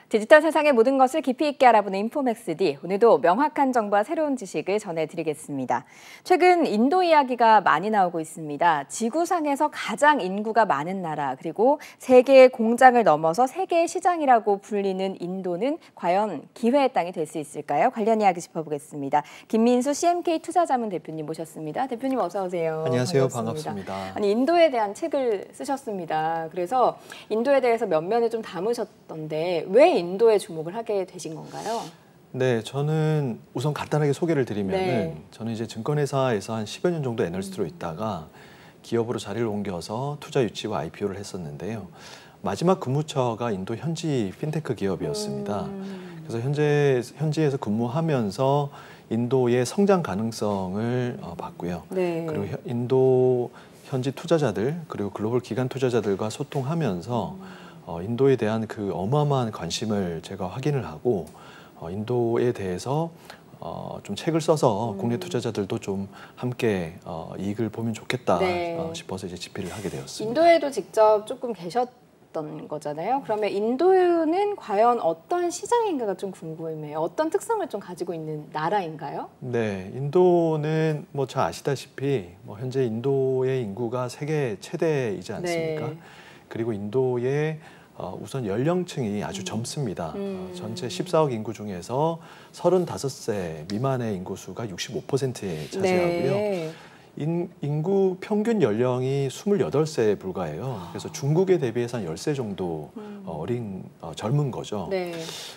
디지털 세상의 모든 것을 깊이 있게 알아보는 인포맥스D. 오늘도 명확한 정보와 새로운 지식을 전해드리겠습니다. 최근 인도 이야기가 많이 나오고 있습니다. 지구상에서 가장 인구가 많은 나라, 그리고 세계의 공장을 넘어서 세계의 시장이라고 불리는 인도는 과연 기회의 땅이 될 수 있을까요? 관련 이야기 짚어보겠습니다. 김민수 CMK 투자자문 대표님 모셨습니다. 대표님 어서 오세요. 안녕하세요. 반갑습니다. 아니, 인도에 대한 책을 쓰셨습니다. 그래서 인도에 대해서 면면을 좀 담으셨던데 왜 인도에 주목을 하게 되신 건가요? 네, 저는 우선 간단하게 소개를 드리면은 저는 이제 증권회사에서 한 10여 년 정도 애널리스트로 있다가 기업으로 자리를 옮겨서 투자 유치와 IPO를 했었는데요. 마지막 근무처가 인도 현지 핀테크 기업이었습니다. 그래서 현지에서 근무하면서 인도의 성장 가능성을 봤고요. 그리고 인도 현지 투자자들 그리고 글로벌 기관 투자자들과 소통하면서 인도에 대한 그 어마어마한 관심을 제가 확인을 하고 인도에 대해서 좀 책을 써서 국내 투자자들도 좀 함께 이익을 보면 좋겠다 싶어서 이제 집필을 하게 되었습니다. 인도에도 직접 조금 계셨던 거잖아요. 그러면 인도는 과연 어떤 시장인가가 좀 궁금해요. 어떤 특성을 좀 가지고 있는 나라인가요? 네, 인도는 뭐 잘 아시다시피 현재 인도의 인구가 세계 최대이지 않습니까? 그리고 인도의 우선 연령층이 아주 젊습니다. 전체 14억 인구 중에서 35세 미만의 인구수가 65%에 차지하고요. 인구 평균 연령이 28세에 불과해요. 그래서 중국에 대비해서 한 10세 정도 젊은 거죠.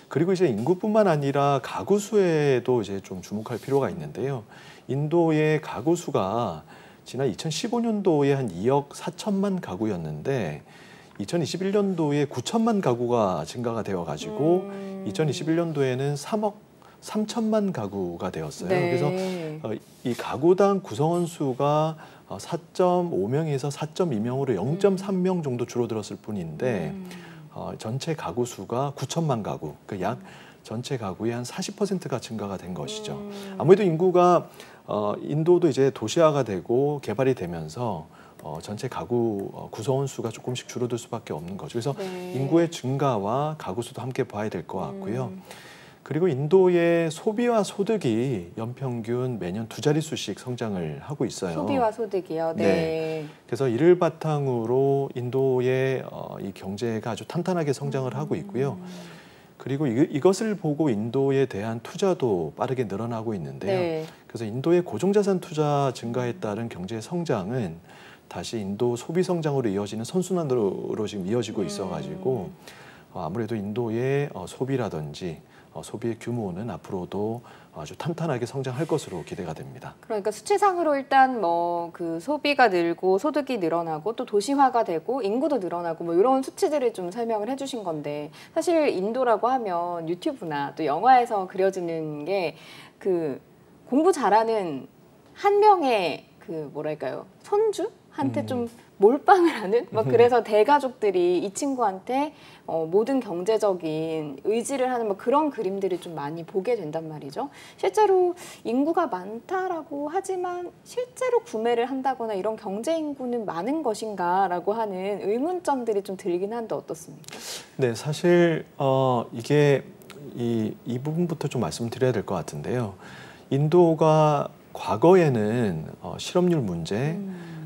그리고 이제 인구뿐만 아니라 가구 수에도 이제 좀 주목할 필요가 있는데요. 인도의 가구 수가 지난 2015년도에 한 2억 4천만 가구였는데 2021년도에 9천만 가구가 증가가 되어가지고 2021년도에는 3억 3천만 가구가 되었어요. 그래서 이 가구당 구성원 수가 4.5명에서 4.2명으로 0.3명 정도 줄어들었을 뿐인데 전체 가구 수가 9천만 가구, 그 약 전체 가구의 한 40%가 증가가 된 것이죠. 아무래도 인구가 인도도 이제 도시화가 되고 개발이 되면서 전체 가구 구성원 수가 조금씩 줄어들 수밖에 없는 거죠. 그래서 인구의 증가와 가구 수도 함께 봐야 될 것 같고요. 그리고 인도의 소비와 소득이 연평균 매년 2자릿수씩 성장을 하고 있어요. 소비와 소득이요? 네. 그래서 이를 바탕으로 인도의 이 경제가 아주 탄탄하게 성장을 하고 있고요. 그리고 이것을 보고 인도에 대한 투자도 빠르게 늘어나고 있는데요. 그래서 인도의 고정자산 투자 증가에 따른 경제 성장은 다시 인도 소비 성장으로 이어지는 선순환으로 지금 이어지고 있어가지고 아무래도 인도의 소비라든지 소비의 규모는 앞으로도 아주 탄탄하게 성장할 것으로 기대가 됩니다. 그러니까 수치상으로 일단 뭐 그 소비가 늘고 소득이 늘어나고 또 도시화가 되고 인구도 늘어나고 뭐 이런 수치들을 좀 설명을 해주신 건데 사실 인도라고 하면 유튜브나 또 영화에서 그려지는 게 그 공부 잘하는 한 명의 그 뭐랄까요 손주? 한테 좀 몰빵을 하는 막 그래서 대가족들이 이 친구한테 모든 경제적인 의지를 하는 뭐 그런 그림들을 좀 많이 보게 된단 말이죠. 실제로 인구가 많다라고 하지만 실제로 구매를 한다거나 이런 경제 인구는 많은 것인가라고 하는 의문점들이 좀 들긴 한데 어떻습니까? 네, 사실 이게 이 부분부터 좀 말씀드려야 될 것 같은데요. 인도가 과거에는 실업률 문제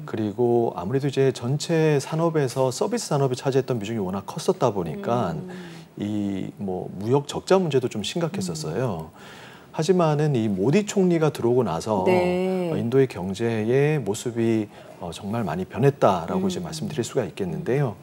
그리고 아무래도 이제 전체 산업에서 서비스 산업이 차지했던 비중이 워낙 컸었다 보니까 이 뭐 무역 적자 문제도 좀 심각했었어요. 하지만은 이 모디 총리가 들어오고 나서 인도의 경제의 모습이 정말 많이 변했다라고 이제 말씀드릴 수가 있겠는데요.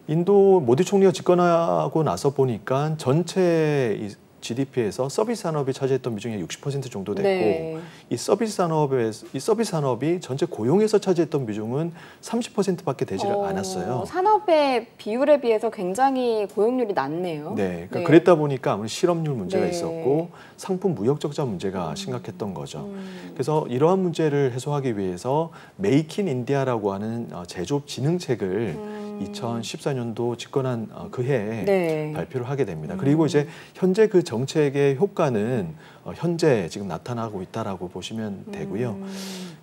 인도 모디 총리가 집권하고 나서 보니까 전체 이 GDP에서 서비스 산업이 차지했던 비중이 60% 정도 됐고 이 서비스 산업이 전체 고용에서 차지했던 비중은 30%밖에 되지 않았어요. 산업의 비율에 비해서 굉장히 고용률이 낮네요. 그러니까 그랬다 보니까 아무래도 실업률 문제가 있었고 상품 무역 적자 문제가 심각했던 거죠. 그래서 이러한 문제를 해소하기 위해서 메이크 인 인디아라고 하는 제조업 진흥책을 2014년도 집권한 그 해에 발표를 하게 됩니다. 그리고 이제 현재 그 정책의 효과는 현재 지금 나타나고 있다라고 보시면 되고요.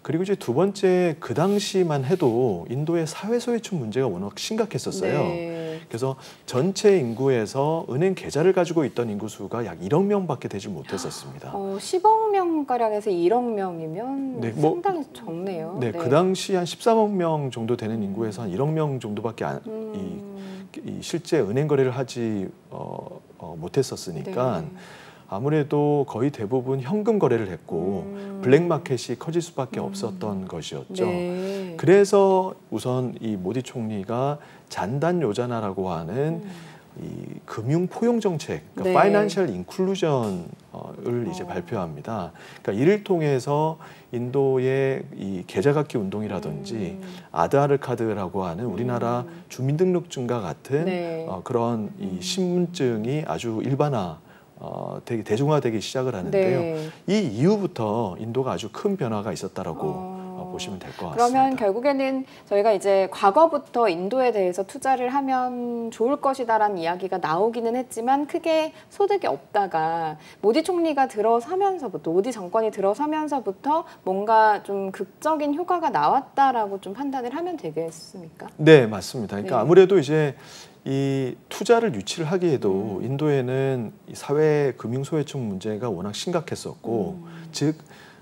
그리고 이제 두 번째, 그 당시만 해도 인도의 사회소외층 문제가 워낙 심각했었어요. 그래서 전체 인구에서 은행 계좌를 가지고 있던 인구 수가 약 1억 명밖에 되지 못했었습니다. 10억 명가량에서 1억 명이면 네, 상당히 적네요. 네, 그 당시 한 13억 명 정도 되는 인구에서 한 1억 명 정도밖에 이 실제 은행 거래를 하지 못했었으니까 아무래도 거의 대부분 현금 거래를 했고 블랙마켓이 커질 수밖에 없었던 것이었죠. 네. 그래서 우선 이 모디 총리가 잔단 요자나라고 하는 이 금융 포용 정책, 그러니까 네. 파이낸셜 인클루전을 이제 발표합니다. 그러니까 이를 통해서 인도의 이 계좌 갖기 운동이라든지 아드하르 카드라고 하는 우리나라 주민등록증과 같은 네. 그런 이 신분증이 아주 되게 대중화되기 시작을 하는데요. 네. 이 이후부터 인도가 아주 큰 변화가 있었다라고 보시면 될 것 같습니다. 그러면 결국에는 저희가 이제 과거부터 인도에 대해서 투자를 하면 좋을 것이다라는 이야기가 나오기는 했지만 크게 소득이 없다가 모디 총리가 들어서면서부터, 모디 정권이 들어서면서부터 뭔가 좀 극적인 효과가 나왔다라고 좀 판단을 하면 되겠습니까? 네, 맞습니다. 그러니까 네. 아무래도 이제 이 투자를 유치를 하기에도 인도에는 이 사회 금융 소외층 문제가 워낙 심각했었고, 즉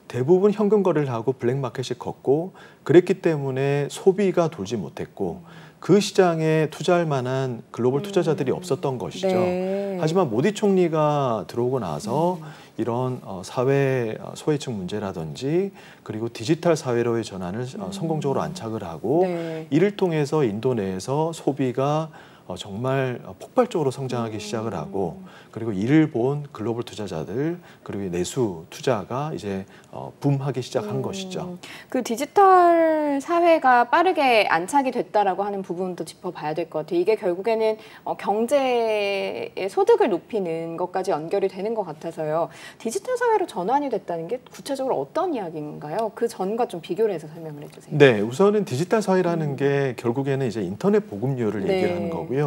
대부분 현금 거래를 하고 블랙마켓이 컸고, 그랬기 때문에 소비가 돌지 못했고 그 시장에 투자할 만한 글로벌 투자자들이 없었던 것이죠. 네. 하지만 모디 총리가 들어오고 나서 이런 사회 소외층 문제라든지 그리고 디지털 사회로의 전환을 성공적으로 안착을 하고 네. 이를 통해서 인도 내에서 소비가 정말 폭발적으로 성장하기 시작을 하고, 그리고 이를 본 글로벌 투자자들 그리고 내수 투자가 이제 붐하기 시작한 것이죠. 그 디지털 사회가 빠르게 안착이 됐다라고 하는 부분도 짚어봐야 될 것 같아요. 이게 결국에는 경제의 소득을 높이는 것까지 연결이 되는 것 같아서요. 디지털 사회로 전환이 됐다는 게 구체적으로 어떤 이야기인가요? 그 전과 좀 비교를 해서 설명을 해주세요. 네, 우선은 디지털 사회라는 게 결국에는 이제 인터넷 보급률을 네. 얘기를 하는 거고요.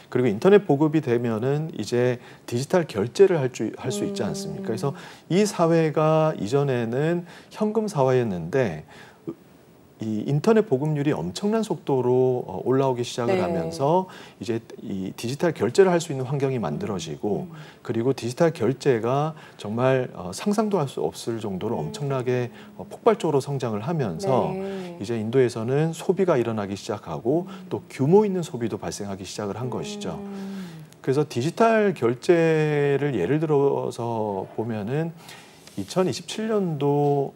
그리고 인터넷 보급이 되면은 이제 디지털 결제를 할 수 있지 않습니까? 그래서 이 사회가 이전에는 현금 사회였는데 이 인터넷 보급률이 엄청난 속도로 올라오기 시작을 네. 하면서 이제 이 디지털 결제를 할 수 있는 환경이 만들어지고, 그리고 디지털 결제가 정말 상상도 할 수 없을 정도로 엄청나게 폭발적으로 성장을 하면서 네. 이제 인도에서는 소비가 일어나기 시작하고 또 규모 있는 소비도 발생하기 시작을 한 것이죠. 그래서 디지털 결제를 예를 들어서 보면은 2027년도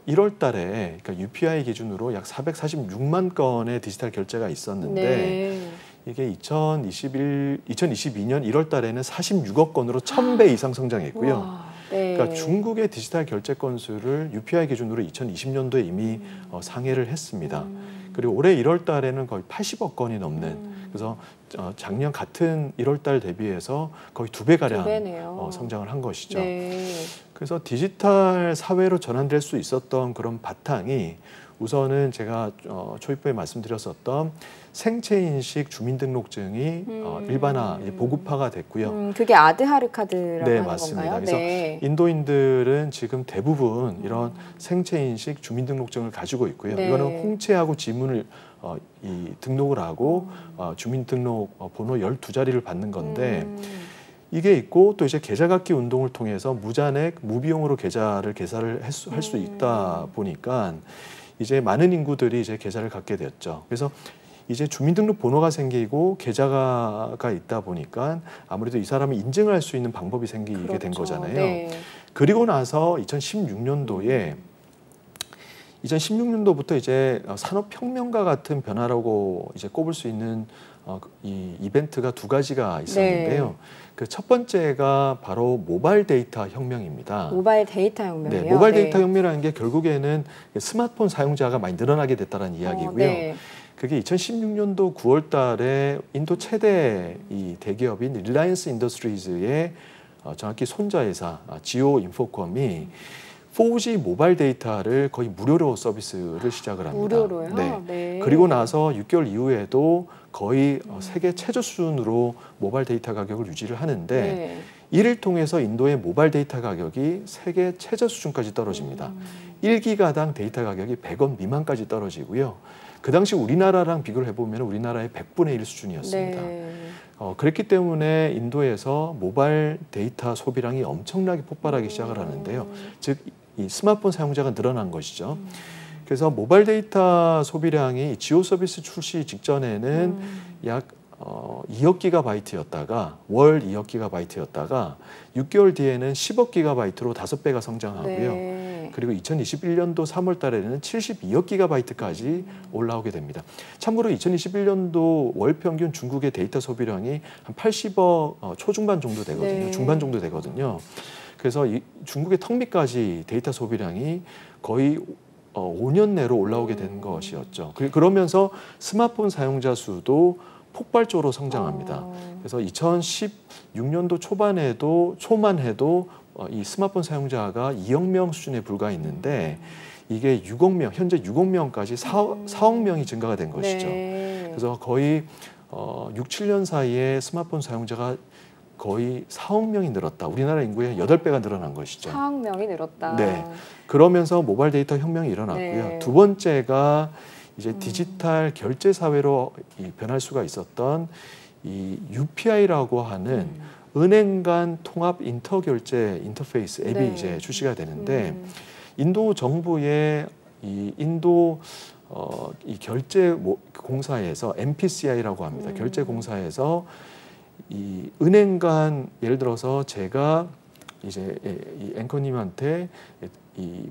1월 달에 그러니까 UPI 기준으로 약 446만 건의 디지털 결제가 있었는데 네. 이게 2022년 1월 달에는 46억 건으로 1000배 이상 성장했고요. 우와, 네. 그러니까 중국의 디지털 결제 건수를 UPI 기준으로 2020년도에 이미 상회를 했습니다. 그리고 올해 1월 달에는 거의 80억 건이 넘는, 그래서 작년 같은 1월 달 대비해서 거의 2배가량 성장을 한 것이죠. 네. 그래서 디지털 사회로 전환될 수 있었던 그런 바탕이 우선은 제가 초입부에 말씀드렸었던 생체인식 주민등록증이 일반화, 보급화가 됐고요. 그게 아드하르 카드라고 네, 하는 맞습니다. 건가요? 그래서 네. 인도인들은 지금 대부분 이런 생체인식 주민등록증을 가지고 있고요. 네. 이거는 홍채하고 지문을 등록을 하고 주민등록 번호 12자리를 받는 건데 이게 있고, 또 이제 계좌 갖기 운동을 통해서 무잔액 무비용으로 계좌를 개설을 할 수 있다 보니까 이제 많은 인구들이 이제 계좌를 갖게 되었죠. 그래서 이제 주민등록 번호가 생기고 계좌가 있다 보니까 아무래도 이 사람을 인증할 수 있는 방법이 생기게 그렇죠. 된 거잖아요. 네. 그리고 나서 2016년도부터 이제 산업혁명과 같은 변화라고 이제 꼽을 수 있는 이 이벤트가 두 가지가 있었는데요. 네. 그 첫 번째가 바로 모바일 데이터 혁명입니다. 모바일 데이터 혁명이요? 네, 모바일 네. 데이터 혁명이라는 게 결국에는 스마트폰 사용자가 많이 늘어나게 됐다는 이야기고요. 네. 그게 2016년도 9월 달에 인도 최대 이 대기업인 릴라이언스 인더스트리즈의 정확히 손자회사 지오 인포컴이 4G 모바일 데이터를 거의 무료로 서비스를 시작을 합니다. 무료로요? 네. 네. 그리고 나서 6개월 이후에도 거의 세계 최저 수준으로 모바일 데이터 가격을 유지를 하는데 네. 이를 통해서 인도의 모바일 데이터 가격이 세계 최저 수준까지 떨어집니다. 1기가당 데이터 가격이 100원 미만까지 떨어지고요. 그 당시 우리나라랑 비교를 해보면 우리나라의 100분의 1 수준이었습니다. 네. 그랬기 때문에 인도에서 모바일 데이터 소비량이 엄청나게 폭발하기 시작을 하는데요. 즉, 이 스마트폰 사용자가 늘어난 것이죠. 그래서 모바일 데이터 소비량이 지오 서비스 출시 직전에는 약 2억 기가바이트였다가 월 2억 기가바이트였다가 6개월 뒤에는 10억 기가바이트로 5배가 성장하고요. 네. 그리고 2021년도 3월 달에는 72억 기가바이트까지 올라오게 됩니다. 참고로 2021년도 월 평균 중국의 데이터 소비량이 한 80억 초중반 정도 되거든요. 네. 중반 정도 되거든요. 그래서 중국의 턱밑까지 데이터 소비량이 거의 5년 내로 올라오게 된 것이었죠. 그러면서 스마트폰 사용자 수도 폭발적으로 성장합니다. 그래서 2016년도 초만 해도 이 스마트폰 사용자가 2억 명 수준에 불과했는데 이게 6억 명, 현재 6억 명까지 4억 명이 증가가 된 것이죠. 네. 그래서 거의 6, 7년 사이에 스마트폰 사용자가 거의 4억 명이 늘었다. 우리나라 인구의 8배가 늘어난 것이죠. 4억 명이 늘었다. 네. 그러면서 모바일 데이터 혁명이 일어났고요. 네. 두 번째가 이제 디지털 결제 사회로 변할 수가 있었던 이 UPI라고 하는 은행 간 통합 인터 결제 인터페이스 앱이 네. 이제 출시가 되는데 인도 정부의 이 인도 이 결제 공사에서 MPCI라고 합니다. 결제 공사에서 이 은행 간 예를 들어서 제가 이제 이 앵커님한테 이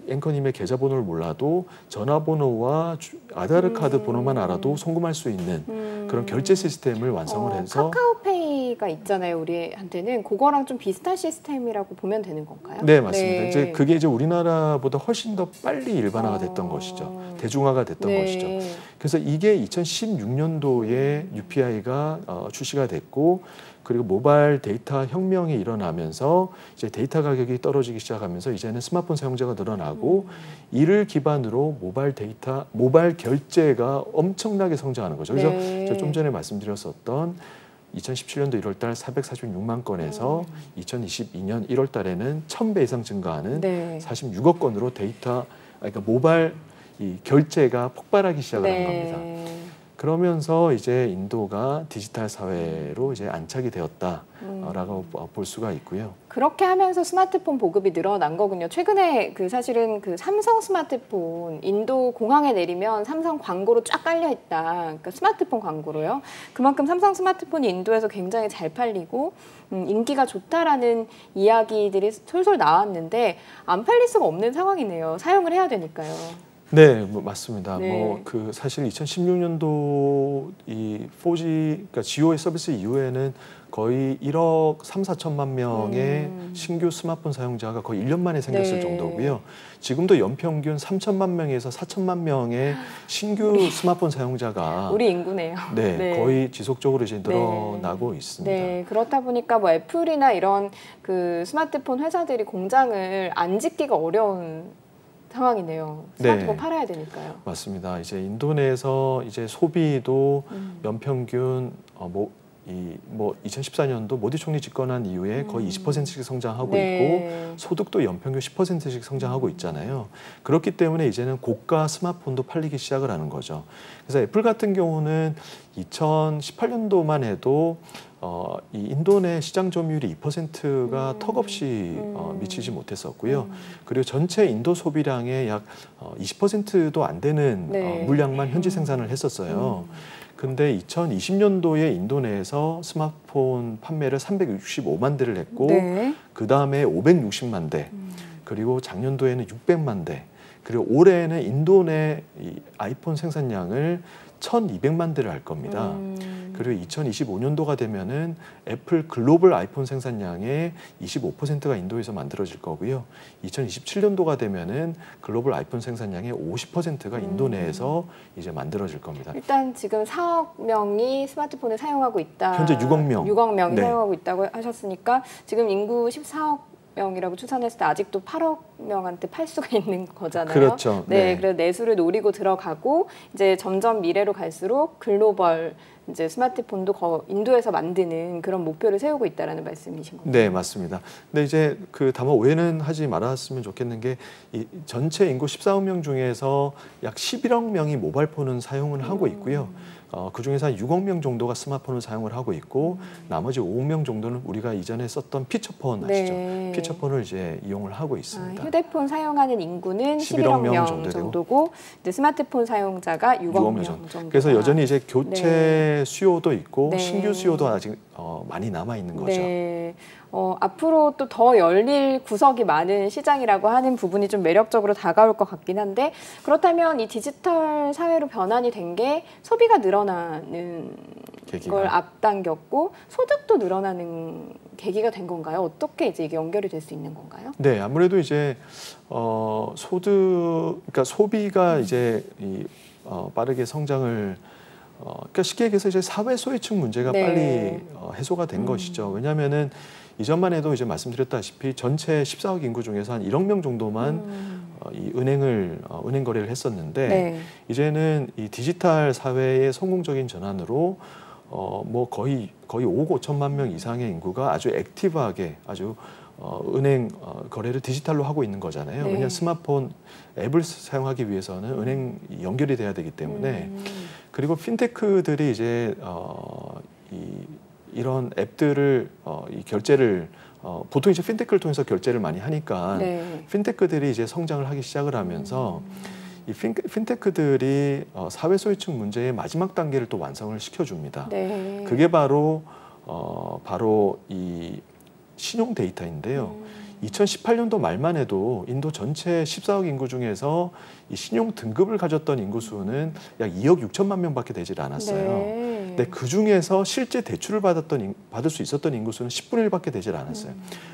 앵커님의 계좌번호를 몰라도 전화번호와 아धा르 카드 번호만 알아도 송금할 수 있는 그런 결제 시스템을 완성을 해서 카카오페이가 있잖아요. 우리한테는 그거랑 좀 비슷한 시스템이라고 보면 되는 건가요? 네, 맞습니다. 네. 이제 그게 이제 우리나라보다 훨씬 더 빨리 일반화가 됐던 것이죠. 대중화가 됐던 네. 것이죠. 그래서 이게 2016년도에 UPI가 출시가 됐고 그리고 모바일 데이터 혁명이 일어나면서 이제 데이터 가격이 떨어지기 시작하면서 이제는 스마트폰 사용자가 늘어나고 이를 기반으로 모바일 결제가 엄청나게 성장하는 거죠. 그래서 네. 제가 좀 전에 말씀드렸었던 2017년도 1월 달 446만 건에서 2022년 1월 달에는 1000배 이상 증가하는 네. 46억 건으로 그러니까 모바일 이 결제가 폭발하기 시작을 한 네. 겁니다. 그러면서 이제 인도가 디지털 사회로 이제 안착이 되었다라고 볼 수가 있고요. 그렇게 하면서 스마트폰 보급이 늘어난 거군요. 최근에 사실은 삼성 스마트폰 인도 공항에 내리면 삼성 광고로 쫙 깔려 있다. 그러니까 스마트폰 광고로요. 그만큼 삼성 스마트폰이 인도에서 굉장히 잘 팔리고 인기가 좋다라는 이야기들이 솔솔 나왔는데 안 팔릴 수가 없는 상황이네요. 사용을 해야 되니까요. 네, 맞습니다. 네. 사실 2016년도 이 4G, 그러니까 지오의 서비스 이후에는 거의 1억 3, 4천만 명의 신규 스마트폰 사용자가 거의 1년 만에 생겼을 네. 정도고요. 지금도 연평균 3천만 명에서 4천만 명의 신규 스마트폰 사용자가 우리 인구네요. 네, 네. 거의 지속적으로 이제 늘어나고 있습니다. 네, 그렇다 보니까 애플이나 이런 스마트폰 회사들이 공장을 안 짓기가 어려운 상황이네요. 스마트폰 네. 팔아야 되니까요. 맞습니다. 이제 인도 내에서 이제 소비도 연평균 2014년도 모디 총리 집권한 이후에 거의 20%씩 성장하고 네. 있고 소득도 연평균 10%씩 성장하고 있잖아요. 그렇기 때문에 이제는 고가 스마트폰도 팔리기 시작을 하는 거죠. 그래서 애플 같은 경우는 2018년도만 해도 이 인도 내 시장 점유율이 2%가 턱없이 미치지 못했었고요. 그리고 전체 인도 소비량의 약 20%도 안 되는 네. 물량만 현지 생산을 했었어요. 근데 2020년도에 인도 내에서 스마트폰 판매를 365만 대를 했고 네. 그 다음에 560만 대 그리고 작년도에는 600만 대 그리고 올해는 인도 내 이 아이폰 생산량을 1,200만 대를 할 겁니다. 그리고 2025년도가 되면은 애플 글로벌 아이폰 생산량의 25%가 인도에서 만들어질 거고요. 2027년도가 되면은 글로벌 아이폰 생산량의 50%가 인도 내에서 이제 만들어질 겁니다. 일단 지금 4억 명이 스마트폰을 사용하고 있다. 현재 6억 명. 6억 명이 네. 사용하고 있다고 하셨으니까 지금 인구 14억 명이라고 추산했을 때 아직도 8억 명한테 팔 수가 있는 거잖아요. 그렇죠. 네, 네. 그래서 내수를 노리고 들어가고 이제 점점 미래로 갈수록 글로벌 이제 스마트폰도 인도에서 만드는 그런 목표를 세우고 있다라는 말씀이신 건가요? 네, 맞습니다. 근데 이제 다만 오해는 하지 말았으면 좋겠는 게 이 전체 인구 14억 명 중에서 약 11억 명이 모바일폰은 사용을 하고 있고요. 그중에서 한 6억 명 정도가 스마트폰을 사용을 하고 있고 나머지 5억 명 정도는 우리가 이전에 썼던 피처폰 아시죠? 네. 피처폰을 이제 이용을 하고 있습니다. 휴대폰 사용하는 인구는 11억 명 정도고 이제 스마트폰 사용자가 6억 명 정도. 그래서 여전히 이제 교체 네. 수요도 있고 네. 신규 수요도 아직 많이 남아 있는 거죠. 네. 앞으로 또 더 열릴 구석이 많은 시장이라고 하는 부분이 좀 매력적으로 다가올 것 같긴 한데 그렇다면 이 디지털 사회로 변환이 된 게 소비가 늘어나는 걸 앞당겼고 소득도 늘어나는 계기가 된 건가요? 어떻게 이제 이게 연결이 될 수 있는 건가요? 네, 아무래도 이제 그러니까 소비가 이제 빠르게 성장을 그러니까 쉽게 얘기해서 이제 사회 소외층 문제가 네. 빨리 해소가 된 것이죠. 왜냐하면은 이전만 해도 이제 말씀드렸다시피 전체 14억 인구 중에서 한 1억 명 정도만 이 은행 거래를 했었는데 네. 이제는 이 디지털 사회의 성공적인 전환으로 뭐 거의 5억 5천만 명 이상의 인구가 아주 액티브하게 아주 은행 거래를 디지털로 하고 있는 거잖아요. 네. 왜냐하면 스마트폰 앱을 사용하기 위해서는 은행 연결이 돼야 되기 때문에 그리고 핀테크들이 이제 이런 앱들을 이 결제를 보통 이제 핀테크를 통해서 결제를 많이 하니까 네. 핀테크들이 이제 성장을 하기 시작을 하면서 이 핀테크들이 사회 소외층 문제의 마지막 단계를 또 완성을 시켜줍니다. 네. 그게 바로 이 신용 데이터인데요. 2018년도 말만 해도 인도 전체 14억 인구 중에서 이 신용 등급을 가졌던 인구 수는 약 2억 6천만 명밖에 되질 않았어요. 네. 근데 그 중에서 실제 대출을 받을 수 있었던 인구 수는 10분의 1밖에 되질 않았어요.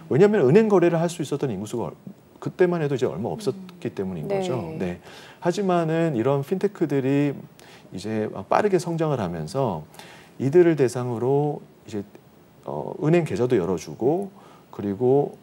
왜냐하면 은행 거래를 할 수 있었던 인구 수가 그때만 해도 이제 얼마 없었기 때문인 거죠. 네. 하지만은 이런 핀테크들이 이제 빠르게 성장을 하면서 이들을 대상으로 이제 은행 계좌도 열어주고 그리고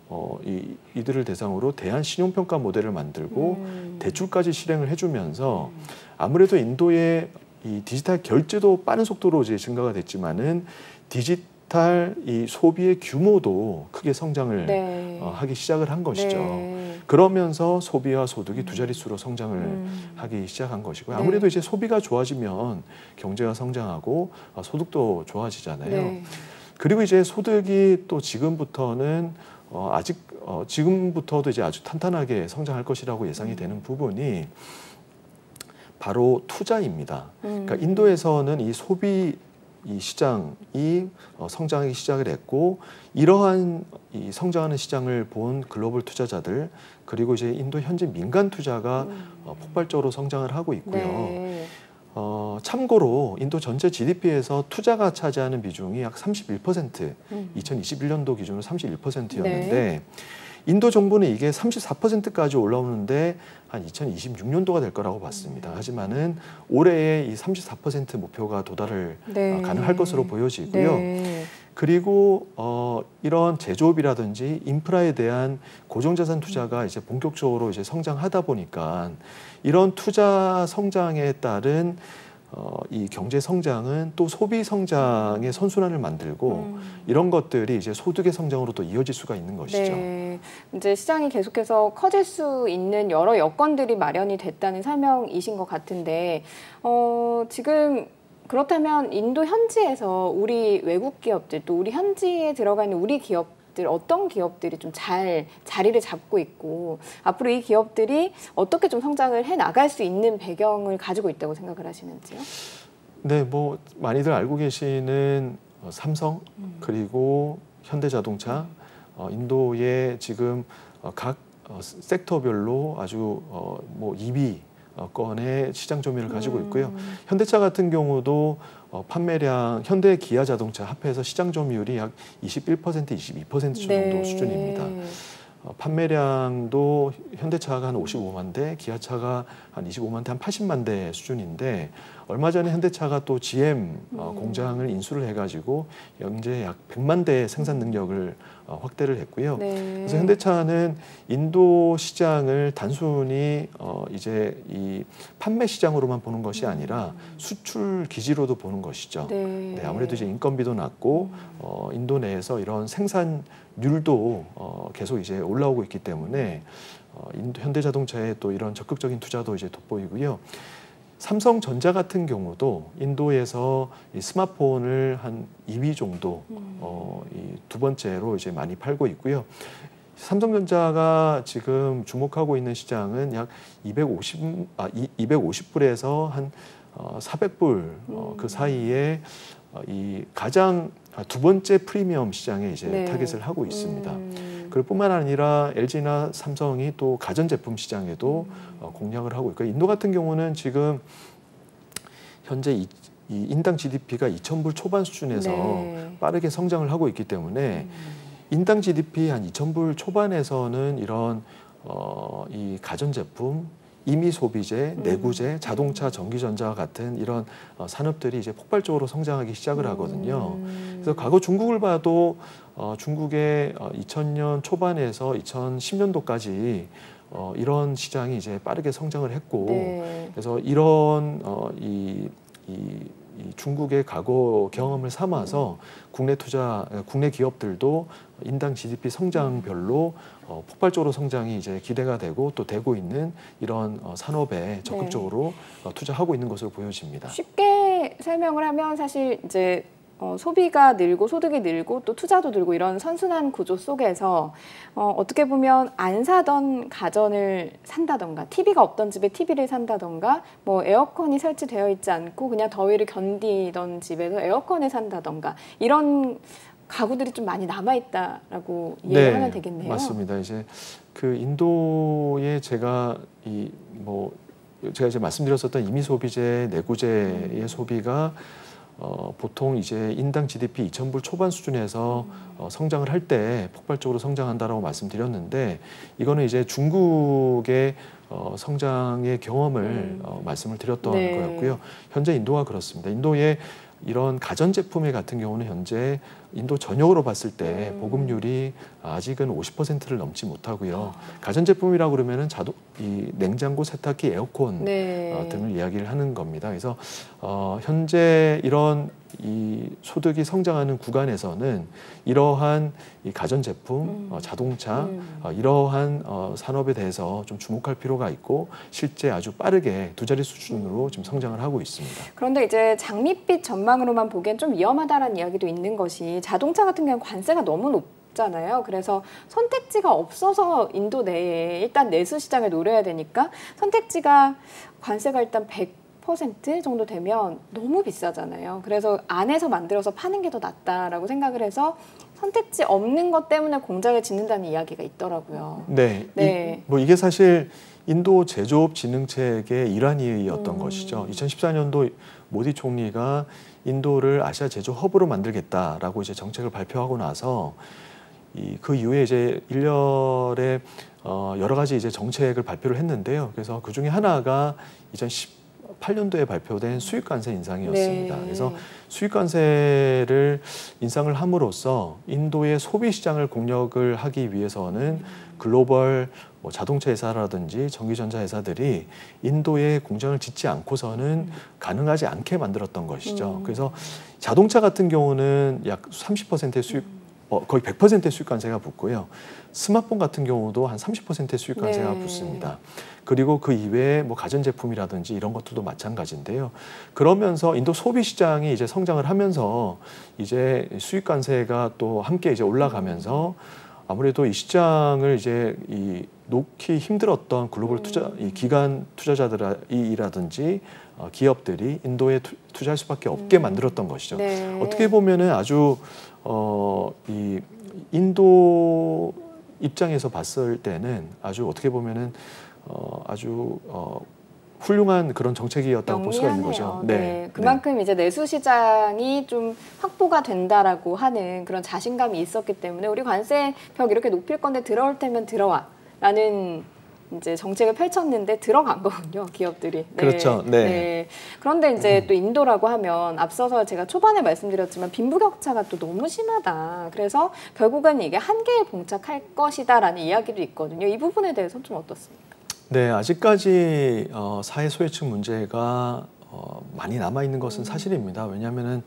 이들을 대상으로 대안 신용평가 모델을 만들고 대출까지 실행을 해주면서 아무래도 인도의 이 디지털 결제도 빠른 속도로 이제 증가가 됐지만은 디지털 이 소비의 규모도 크게 성장을 네. 하기 시작을 한 것이죠. 네. 그러면서 소비와 소득이 두 자릿수로 성장을 하기 시작한 것이고요. 아무래도 이제 소비가 좋아지면 경제가 성장하고 소득도 좋아지잖아요. 네. 그리고 이제 소득이 또 지금부터는 지금부터도 이제 아주 탄탄하게 성장할 것이라고 예상이 되는 부분이 바로 투자입니다. 그러니까 인도에서는 이 소비 이 시장이 성장하기 시작을 했고 이러한 이 성장하는 시장을 본 글로벌 투자자들 그리고 이제 인도 현재 민간 투자가 폭발적으로 성장을 하고 있고요. 네. 참고로 인도 전체 GDP에서 투자가 차지하는 비중이 약 31%, 2021년도 기준으로 31%였는데 네. 인도 정부는 이게 34%까지 올라오는데 한 2026년도가 될 거라고 봤습니다. 하지만은 올해의 이 34% 목표가 도달을 네. 가능할 것으로 보여지고요. 네. 그리고 이런 제조업이라든지 인프라에 대한 고정자산 투자가 이제 본격적으로 이제 성장하다 보니까 이런 투자 성장에 따른 이 경제 성장은 또 소비 성장의 선순환을 만들고 이런 것들이 이제 소득의 성장으로 또 이어질 수가 있는 것이죠. 네. 이제 시장이 계속해서 커질 수 있는 여러 여건들이 마련이 됐다는 설명이신 것 같은데 지금 그렇다면 인도 현지에서 우리 외국 기업들 또 우리 현지에 들어가 있는 우리 기업들 어떤 기업들이 좀 잘 자리를 잡고 있고 앞으로 이 기업들이 어떻게 좀 성장을 해 나갈 수 있는 배경을 가지고 있다고 생각을 하시는지요? 네, 뭐 많이들 알고 계시는 삼성 그리고 현대자동차 인도의 지금 각 섹터별로 아주 뭐 2위 건의 시장 점유율을 가지고 있고요. 현대차 같은 경우도 판매량 현대 기아 자동차 합해서 시장 점유율이 약 21%, 22% 정도 네. 수준입니다. 판매량도 현대차가 한 55만 대, 기아차가 한 25만 대, 한 80만 대 수준인데 얼마 전에 현대차가 또 GM 공장을 인수를 해가지고 현재 약 100만 대의 생산 능력을 확대를 했고요. 네. 그래서 현대차는 인도 시장을 단순히 이제 이 판매 시장으로만 보는 것이 아니라 수출 기지로도 보는 것이죠. 네. 네, 아무래도 이제 인건비도 낮고 인도 내에서 이런 생산률도 계속 이제 올라오고 있기 때문에 현대자동차의 또 이런 적극적인 투자도 이제 돋보이고요. 삼성전자 같은 경우도 인도에서 이 스마트폰을 한 2위 정도 이 두 번째로 이제 많이 팔고 있고요. 삼성전자가 지금 주목하고 있는 시장은 약 250불에서 한 400불 그 사이에 이 가장 두 번째 프리미엄 시장에 이제 네. 타겟을 하고 있습니다. 그럴 뿐만 아니라 LG나 삼성이 또 가전제품 시장에도 공략을 하고 있고, 인도 같은 경우는 지금 현재 이 인당 GDP가 2,000불 초반 수준에서 네. 빠르게 성장을 하고 있기 때문에 인당 GDP 한 2,000불 초반에서는 이런 이 가전제품, 임의 소비재, 내구재, 자동차, 전기전자와 같은 이런 산업들이 이제 폭발적으로 성장하기 시작을 하거든요. 그래서 과거 중국을 봐도 중국의 2000년 초반에서 2010년도까지 이런 시장이 이제 빠르게 성장을 했고, 네. 그래서 이런 이 중국의 과거 경험을 삼아서 국내 기업들도 인당 GDP 성장별로 폭발적으로 성장이 이제 기대가 되고 또 되고 있는 이런 산업에 적극적으로 투자하고 있는 것으로 보여집니다. 쉽게 설명을 하면 사실 이제 소비가 늘고 소득이 늘고 또 투자도 늘고 이런 선순환 구조 속에서 어떻게 보면 안 사던 가전을 산다던가, TV가 없던 집에 TV를 산다던가, 뭐 에어컨이 설치되어 있지 않고 그냥 더위를 견디던 집에서 에어컨을 산다던가, 이런 가구들이 좀 많이 남아있다라고 이해를 하면 되겠네요. 맞습니다. 이제 그 인도에 제가 이제 말씀드렸었던 임의 소비재, 내구재의 소비가 보통 이제 인당 GDP 2,000불 초반 수준에서 성장을 할 때 폭발적으로 성장한다라고 말씀드렸는데, 이거는 이제 중국의 성장의 경험을 말씀을 드렸던 네. 거였고요. 현재 인도가 그렇습니다. 인도의 이런 가전제품의 같은 경우는 현재 인도 전역으로 봤을 때 보급률이 아직은 50%를 넘지 못하고요. 가전제품이라고 그러면은 이 냉장고, 세탁기, 에어컨 네. 등을 이야기를 하는 겁니다. 그래서 현재 이런 이 소득이 성장하는 구간에서는 이러한 이 가전제품, 자동차 이러한 산업에 대해서 좀 주목할 필요가 있고, 실제 아주 빠르게 두 자리 수준으로 지금 성장을 하고 있습니다. 그런데 이제 장밋빛 전망으로만 보기엔 좀 위험하다라는 이야기도 있는 것이, 자동차 같은 경우는 관세가 너무 높잖아요. 그래서 선택지가 없어서 인도 내에 일단 내수 시장을 노려야 되니까 선택지가 관세가 일단 100% 정도 되면 너무 비싸잖아요. 그래서 안에서 만들어서 파는 게 더 낫다라고 생각을 해서 선택지 없는 것 때문에 공장을 짓는다는 이야기가 있더라고요. 네, 네. 이게 사실 인도 제조업 진흥책의 일환이었던 것이죠. 2014년도 모디 총리가 인도를 아시아 제조 허브로 만들겠다라고 이제 정책을 발표하고 나서 그 이후에 이제 일련의 여러 가지 이제 정책을 발표를 했는데요. 그래서 그 중에 하나가 2018년도에 발표된 수입관세 인상이었습니다. 네. 그래서 수입관세를 인상을 함으로써 인도의 소비 시장을 공략을 하기 위해서는 글로벌 자동차 회사라든지 전기전자 회사들이 인도에 공장을 짓지 않고서는 가능하지 않게 만들었던 것이죠. 그래서 자동차 같은 경우는 약 30%의 수입, 거의 100%의 수입관세가 붙고요. 스마트폰 같은 경우도 한 30%의 수입관세가 네. 붙습니다. 그리고 그 이외에 뭐 가전제품이라든지 이런 것들도 마찬가지인데요. 그러면서 인도 소비 시장이 이제 성장을 하면서 이제 수입관세가 또 함께 이제 올라가면서 아무래도 이 시장을 이제 놓기 힘들었던 글로벌 기관 투자자들이라든지 기업들이 인도에 투자할 수밖에 없게 만들었던 것이죠. 네. 어떻게 보면은 아주 이 인도 입장에서 봤을 때는 아주 어떻게 보면은 아주 훌륭한 그런 정책이었다고 볼 수가 있는 거죠. 네. 그만큼 이제 내수 시장이 좀 확보가 된다라고 하는 그런 자신감이 있었기 때문에 우리 관세 벽 이렇게 높일 건데 들어올 테면 들어와라는 이제 정책을 펼쳤는데 들어간 거군요, 기업들이. 네. 그렇죠. 네. 네. 그런데 이제 또 인도라고 하면 앞서서 제가 초반에 말씀드렸지만 빈부격차가 또 너무 심하다. 그래서 결국은 이게 한계에 봉착할 것이다라는 이야기도 있거든요. 이 부분에 대해서는 좀 어떻습니까? 네, 아직까지 사회 소외층 문제가 많이 남아 있는 것은 사실입니다. 왜냐하면은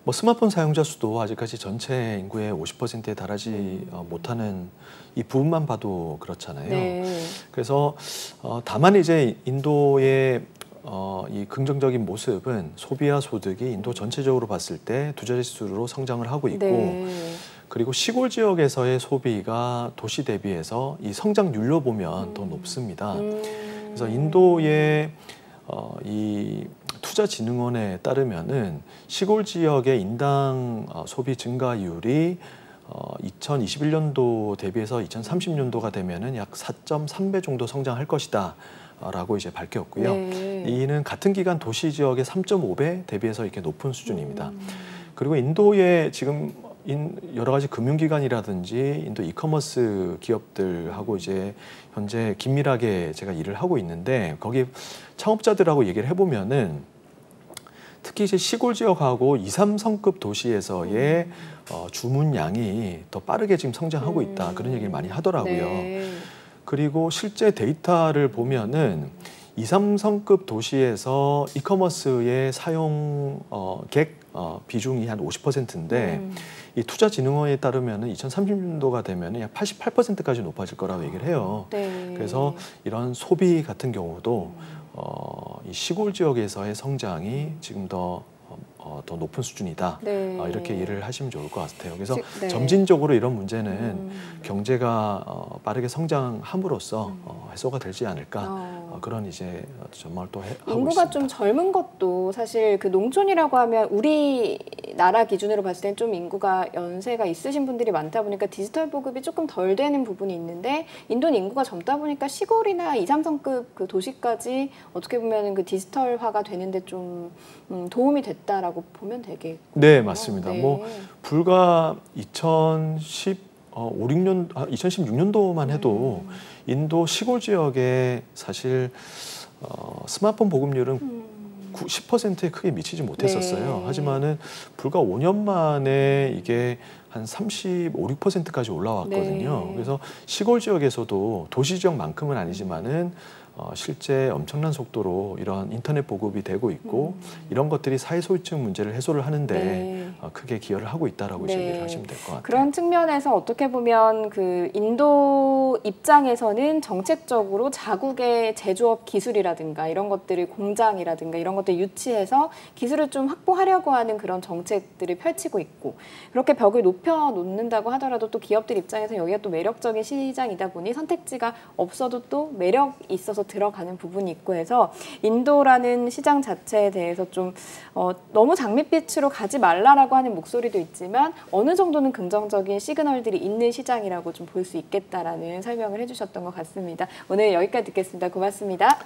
뭐 스마트폰 사용자 수도 아직까지 전체 인구의 50%에 달하지 못하는 이 부분만 봐도 그렇잖아요. 네. 그래서 다만 이제 인도의 이 긍정적인 모습은 소비와 소득이 인도 전체적으로 봤을 때 두 자릿수로 성장을 하고 있고 네. 그리고 시골 지역에서의 소비가 도시 대비해서 이 성장률로 보면 더 높습니다. 그래서 인도의 이 투자진흥원에 따르면은 시골 지역의 인당 소비 증가율이 2021년도 대비해서 2030년도가 되면은 약 4.3배 정도 성장할 것이다. 라고 이제 밝혔고요. 네. 이는 같은 기간 도시 지역의 3.5배 대비해서 이렇게 높은 수준입니다. 그리고 인도의 지금 여러 가지 금융기관이라든지 인도 이커머스 기업들하고 이제 현재 긴밀하게 제가 일을 하고 있는데 거기 창업자들하고 얘기를 해보면은 특히 이제 시골 지역하고 2, 3성급 도시에서의 주문량이 더 빠르게 지금 성장하고 있다. 그런 얘기를 많이 하더라고요. 네. 그리고 실제 데이터를 보면은 2, 3성급 도시에서 이커머스의 사용객 비중이 한 50%인데 이 투자진흥원에 따르면은 2030년도가 되면은 약 88%까지 높아질 거라고 얘기를 해요. 네. 그래서 이런 소비 같은 경우도 이 시골 지역에서의 성장이 지금 더 높은 수준이다. 네. 이렇게 이해를 하시면 좋을 것 같아요. 그래서 네. 점진적으로 이런 문제는 경제가 빠르게 성장함으로써 해소가 되지 않을까 그런 이제 전망을 또 하고 인구가 있습니다. 좀 젊은 것도 사실 그 농촌이라고 하면 우리나라 기준으로 봤을 땐 좀 인구가 연세가 있으신 분들이 많다 보니까 디지털 보급이 조금 덜 되는 부분이 있는데 인도는 인구가 젊다 보니까 시골이나 2, 3성급 그 도시까지 어떻게 보면 그 디지털화가 되는데 좀 도움이 됐다라고 보면 되겠군요. 네, 맞습니다. 네. 뭐 불과 2016년도만 해도 인도 시골 지역에 사실 스마트폰 보급률은 10%에 크게 미치지 못했었어요. 네. 하지만은 불과 5년 만에 이게 한 35, 6%까지 올라왔거든요. 네. 그래서 시골 지역에서도 도시 지역만큼은 아니지만은 실제 엄청난 속도로 이런 인터넷 보급이 되고 있고 이런 것들이 사회소외층 문제를 해소를 하는데 네. 크게 기여를 하고 있다라고 네. 얘기를 하시면 될 것 같아요. 그런 측면에서 어떻게 보면 그 인도 입장에서는 정책적으로 자국의 제조업 기술이라든가 이런 것들을 공장이라든가 이런 것들 유치해서 기술을 좀 확보하려고 하는 그런 정책들을 펼치고 있고 그렇게 벽을 높여 놓는다고 하더라도 또 기업들 입장에서 여기가 또 매력적인 시장이다 보니 선택지가 없어도 또 매력 있어서 들어가는 부분이 있고 해서 인도라는 시장 자체에 대해서 좀 너무 장밋빛으로 가지 말라라고 하는 목소리도 있지만 어느 정도는 긍정적인 시그널들이 있는 시장이라고 좀 볼 수 있겠다라는 설명을 해주셨던 것 같습니다. 오늘 여기까지 듣겠습니다. 고맙습니다.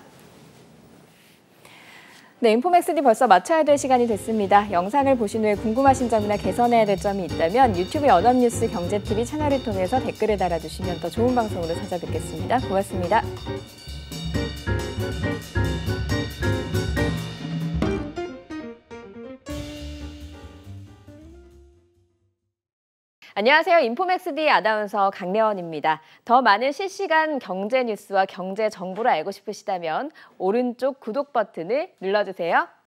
네, 인포맥스D 벌써 마쳐야 될 시간이 됐습니다. 영상을 보신 후에 궁금하신 점이나 개선해야 될 점이 있다면 유튜브 연합뉴스 경제TV 채널을 통해서 댓글을 달아주시면 더 좋은 방송으로 찾아뵙겠습니다. 고맙습니다. 안녕하세요. 인포맥스D 아나운서 강래원입니다. 더 많은 실시간 경제 뉴스와 경제 정보를 알고 싶으시다면 오른쪽 구독 버튼을 눌러주세요.